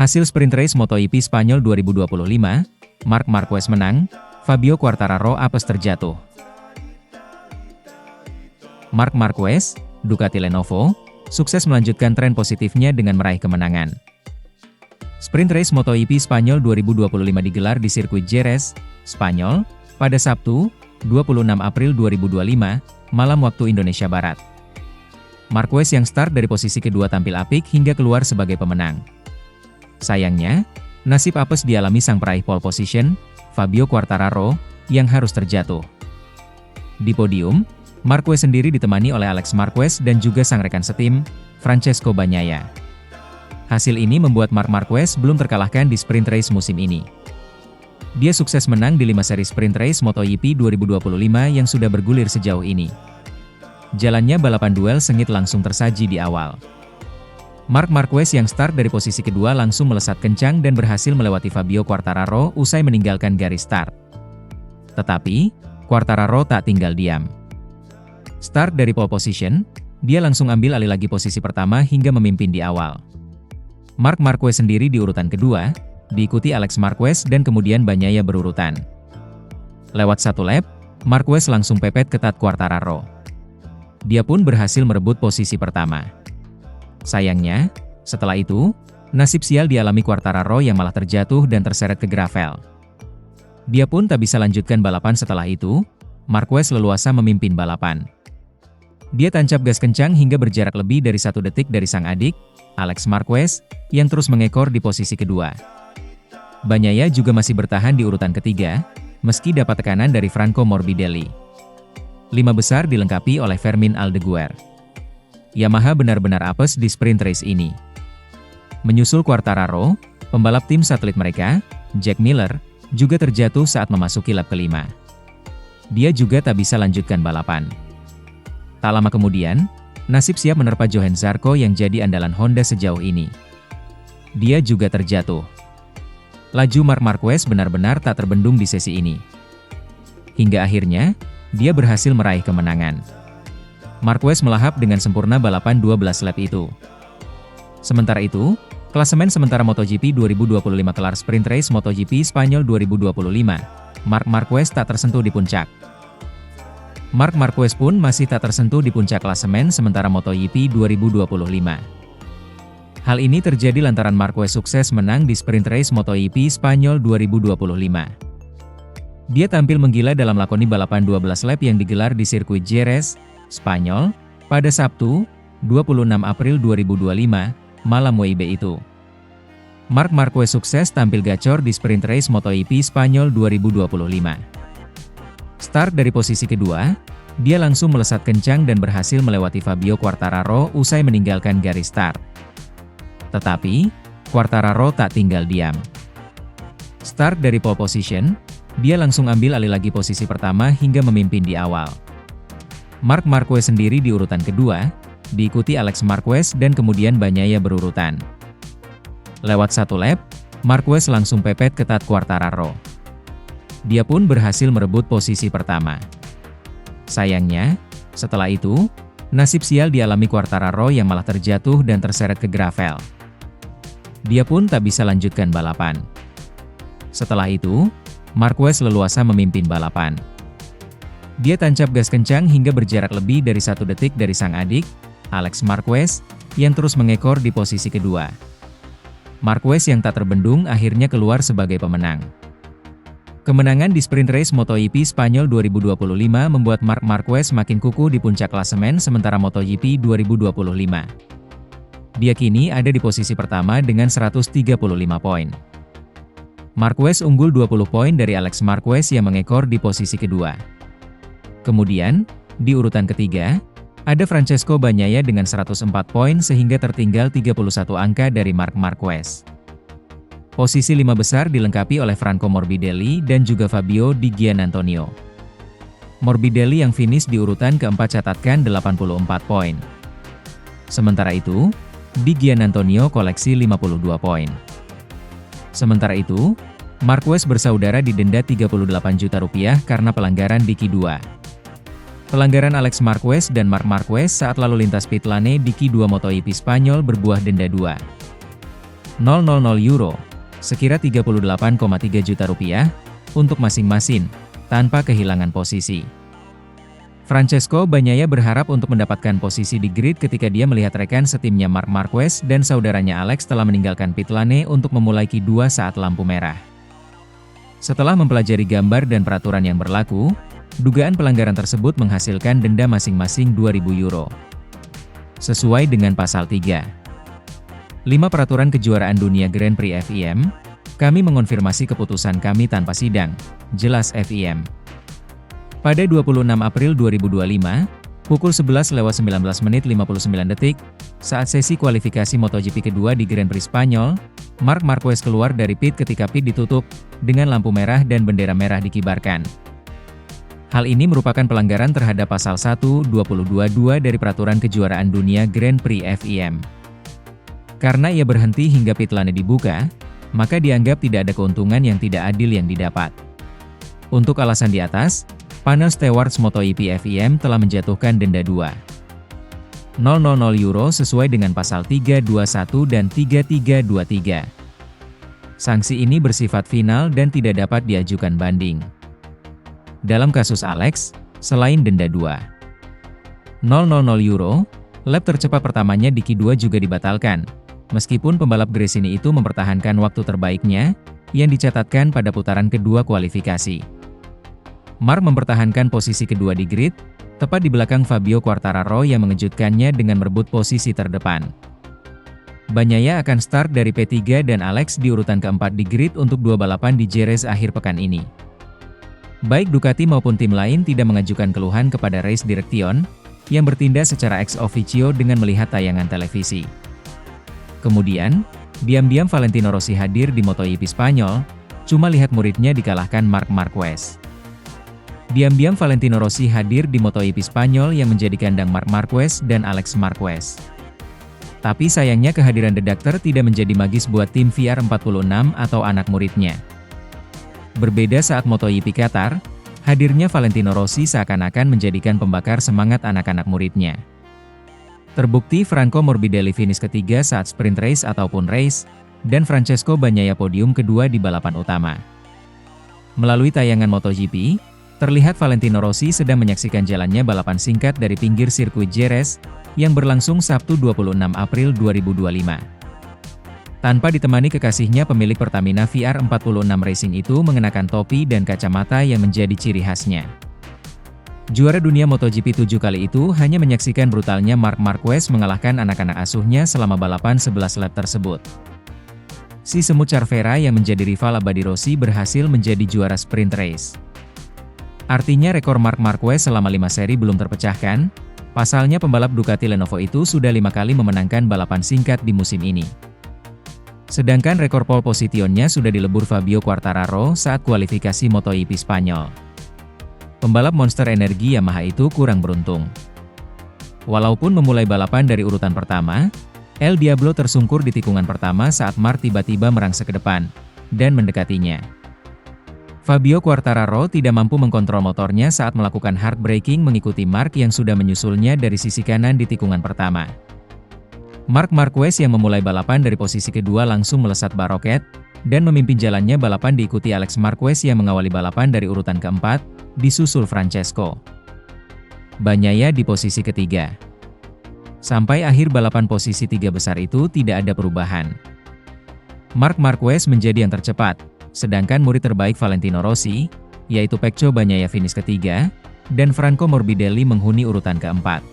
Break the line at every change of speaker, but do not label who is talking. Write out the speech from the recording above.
Hasil sprint race MotoGP Spanyol 2025, Marc Marquez menang, Fabio Quartararo apes terjatuh. Marc Marquez, Ducati Lenovo, sukses melanjutkan tren positifnya dengan meraih kemenangan. Sprint race MotoGP Spanyol 2025 digelar di sirkuit Jerez, Spanyol, pada Sabtu, 26 April 2025, malam waktu Indonesia Barat. Marquez yang start dari posisi kedua tampil apik hingga keluar sebagai pemenang. Sayangnya, nasib apes dialami sang peraih pole position, Fabio Quartararo, yang harus terjatuh. Di podium, Marquez sendiri ditemani oleh Alex Marquez dan juga sang rekan setim, Francesco Bagnaia. Hasil ini membuat Marc Marquez belum terkalahkan di sprint race musim ini. Dia sukses menang di 5 seri sprint race MotoGP 2025 yang sudah bergulir sejauh ini. Jalannya balapan duel sengit langsung tersaji di awal. Marc Marquez yang start dari posisi kedua langsung melesat kencang dan berhasil melewati Fabio Quartararo usai meninggalkan garis start. Tetapi, Quartararo tak tinggal diam. Start dari pole position, dia langsung ambil alih lagi posisi pertama hingga memimpin di awal. Marc Marquez sendiri di urutan kedua, diikuti Alex Marquez dan kemudian Bagnaia berurutan. Lewat satu lap, Marquez langsung pepet ketat Quartararo. Dia pun berhasil merebut posisi pertama. Sayangnya, setelah itu, nasib sial dialami Quartararo yang malah terjatuh dan terseret ke gravel. Dia pun tak bisa lanjutkan balapan setelah itu, Marquez leluasa memimpin balapan. Dia tancap gas kencang hingga berjarak lebih dari 1 detik dari sang adik, Alex Marquez, yang terus mengekor di posisi kedua. Bagnaia juga masih bertahan di urutan ketiga, meski dapat tekanan dari Franco Morbidelli. 5 besar dilengkapi oleh Fermín Aldeguer. Yamaha benar-benar apes di sprint race ini. Menyusul Quartararo, pembalap tim satelit mereka, Jack Miller, juga terjatuh saat memasuki lap kelima. Dia juga tak bisa lanjutkan balapan. Tak lama kemudian, nasib siap menerpa Johann Zarco yang jadi andalan Honda sejauh ini. Dia juga terjatuh. Laju Marc Marquez benar-benar tak terbendung di sesi ini. Hingga akhirnya, dia berhasil meraih kemenangan. Marquez melahap dengan sempurna balapan 12 lap itu. Sementara itu, klasemen sementara MotoGP 2025 kelar sprint race MotoGP Spanyol 2025, Marc Marquez tak tersentuh di puncak. Marc Marquez pun masih tak tersentuh di puncak klasemen sementara MotoGP 2025. Hal ini terjadi lantaran Marquez sukses menang di sprint race MotoGP Spanyol 2025. Dia tampil menggila dalam lakoni balapan 12 lap yang digelar di sirkuit Jerez, Spanyol, pada Sabtu, 26 April 2025, malam WIB itu. Marc Marquez sukses tampil gacor di sprint race MotoGP Spanyol 2025. Start dari posisi kedua, dia langsung melesat kencang dan berhasil melewati Fabio Quartararo usai meninggalkan garis start. Tetapi, Quartararo tak tinggal diam. Start dari pole position, dia langsung ambil alih lagi posisi pertama hingga memimpin di awal. Marc Marquez sendiri di urutan kedua, diikuti Alex Marquez dan kemudian Bagnaia berurutan. Lewat satu lap, Marquez langsung pepet ketat Quartararo. Dia pun berhasil merebut posisi pertama. Sayangnya, setelah itu, nasib sial dialami Quartararo yang malah terjatuh dan terseret ke gravel. Dia pun tak bisa lanjutkan balapan. Setelah itu, Marquez leluasa memimpin balapan. Dia tancap gas kencang hingga berjarak lebih dari 1 detik dari sang adik, Alex Marquez, yang terus mengekor di posisi kedua. Marquez yang tak terbendung akhirnya keluar sebagai pemenang. Kemenangan di sprint race MotoGP Spanyol 2025 membuat Marc Marquez makin kukuh di puncak klasemen sementara MotoGP 2025. Dia kini ada di posisi pertama dengan 135 poin. Marquez unggul 20 poin dari Alex Marquez yang mengekor di posisi kedua. Kemudian, di urutan ketiga, ada Francesco Bagnaia dengan 104 poin sehingga tertinggal 31 angka dari Marc Marquez. Posisi 5 besar dilengkapi oleh Franco Morbidelli dan juga Fabio Di Giannantonio. Morbidelli yang finish di urutan keempat catatkan 84 poin. Sementara itu, Di Giannantonio koleksi 52 poin. Sementara itu, Marquez bersaudara didenda Rp38 juta karena pelanggaran di Q2. Pelanggaran Alex Marquez dan Marc Marquez saat lalu lintas pit lane di Q2 MotoGP Spanyol berbuah denda 2. €000, sekira 38,3 juta rupiah, untuk masing-masing, tanpa kehilangan posisi. Francesco Bagnaia berharap untuk mendapatkan posisi di grid ketika dia melihat rekan setimnya Marc Marquez dan saudaranya Alex telah meninggalkan pit lane untuk memulai Q2 saat lampu merah. Setelah mempelajari gambar dan peraturan yang berlaku, dugaan pelanggaran tersebut menghasilkan denda masing-masing €2.000. Sesuai dengan pasal 3. 5 Peraturan Kejuaraan Dunia Grand Prix FIM, kami mengonfirmasi keputusan kami tanpa sidang, jelas FIM. Pada 26 April 2025, pukul 11:19:59, saat sesi kualifikasi MotoGP kedua di Grand Prix Spanyol, Marc Marquez keluar dari pit ketika pit ditutup, dengan lampu merah dan bendera merah dikibarkan. Hal ini merupakan pelanggaran terhadap pasal 1.22.2 dari Peraturan Kejuaraan Dunia Grand Prix FIM. Karena ia berhenti hingga pit lane dibuka, maka dianggap tidak ada keuntungan yang tidak adil yang didapat. Untuk alasan di atas, panel Stewards MotoGP FIM telah menjatuhkan denda €2.000 sesuai dengan pasal 321 dan 3323. Sanksi ini bersifat final dan tidak dapat diajukan banding. Dalam kasus Alex, selain denda €2.000, lap tercepat pertamanya di Q2 juga dibatalkan, meskipun pembalap Gresini itu mempertahankan waktu terbaiknya, yang dicatatkan pada putaran kedua kualifikasi. Marc mempertahankan posisi kedua di grid, tepat di belakang Fabio Quartararo yang mengejutkannya dengan merebut posisi terdepan. Bagnaia akan start dari P3 dan Alex di urutan keempat di grid untuk 2 balapan di Jerez akhir pekan ini. Baik Ducati maupun tim lain tidak mengajukan keluhan kepada Race Direction, yang bertindak secara ex officio dengan melihat tayangan televisi. Kemudian, diam-diam Valentino Rossi hadir di MotoGP Spanyol, cuma lihat muridnya dikalahkan Marc Marquez. Diam-diam Valentino Rossi hadir di MotoGP Spanyol yang menjadi kandang Marc Marquez dan Alex Marquez. Tapi sayangnya kehadiran The Doctor tidak menjadi magis buat tim VR46 atau anak muridnya. Berbeda saat MotoGP Qatar, hadirnya Valentino Rossi seakan-akan menjadikan pembakar semangat anak-anak muridnya. Terbukti Franco Morbidelli finish ketiga saat sprint race ataupun race, dan Francesco Bagnaia podium kedua di balapan utama. Melalui tayangan MotoGP, terlihat Valentino Rossi sedang menyaksikan jalannya balapan singkat dari pinggir sirkuit Jerez, yang berlangsung Sabtu 26 April 2025. Tanpa ditemani kekasihnya pemilik Pertamina VR46 Racing itu mengenakan topi dan kacamata yang menjadi ciri khasnya. Juara dunia MotoGP 7 kali itu hanya menyaksikan brutalnya Marc Marquez mengalahkan anak-anak asuhnya selama balapan 11 lap tersebut. Si semut Cervera yang menjadi rival abadi Rossi berhasil menjadi juara sprint race. Artinya rekor Marc Marquez selama 5 seri belum terpecahkan, pasalnya pembalap Ducati Lenovo itu sudah 5 kali memenangkan balapan singkat di musim ini. Sedangkan rekor pole positionnya sudah dilebur Fabio Quartararo saat kualifikasi MotoGP Spanyol. Pembalap Monster Energi Yamaha itu kurang beruntung. Walaupun memulai balapan dari urutan pertama, El Diablo tersungkur di tikungan pertama saat Marc tiba-tiba merangsek ke depan, dan mendekatinya. Fabio Quartararo tidak mampu mengkontrol motornya saat melakukan hard braking mengikuti Marc yang sudah menyusulnya dari sisi kanan di tikungan pertama. Marc Marquez yang memulai balapan dari posisi kedua langsung melesat bak roket, dan memimpin jalannya balapan diikuti Alex Marquez yang mengawali balapan dari urutan keempat, disusul Francesco Bagnaia di posisi ketiga. Sampai akhir balapan posisi 3 besar itu tidak ada perubahan. Marc Marquez menjadi yang tercepat, sedangkan murid terbaik Valentino Rossi, yaitu Pecco Bagnaia finish ketiga, dan Franco Morbidelli menghuni urutan keempat.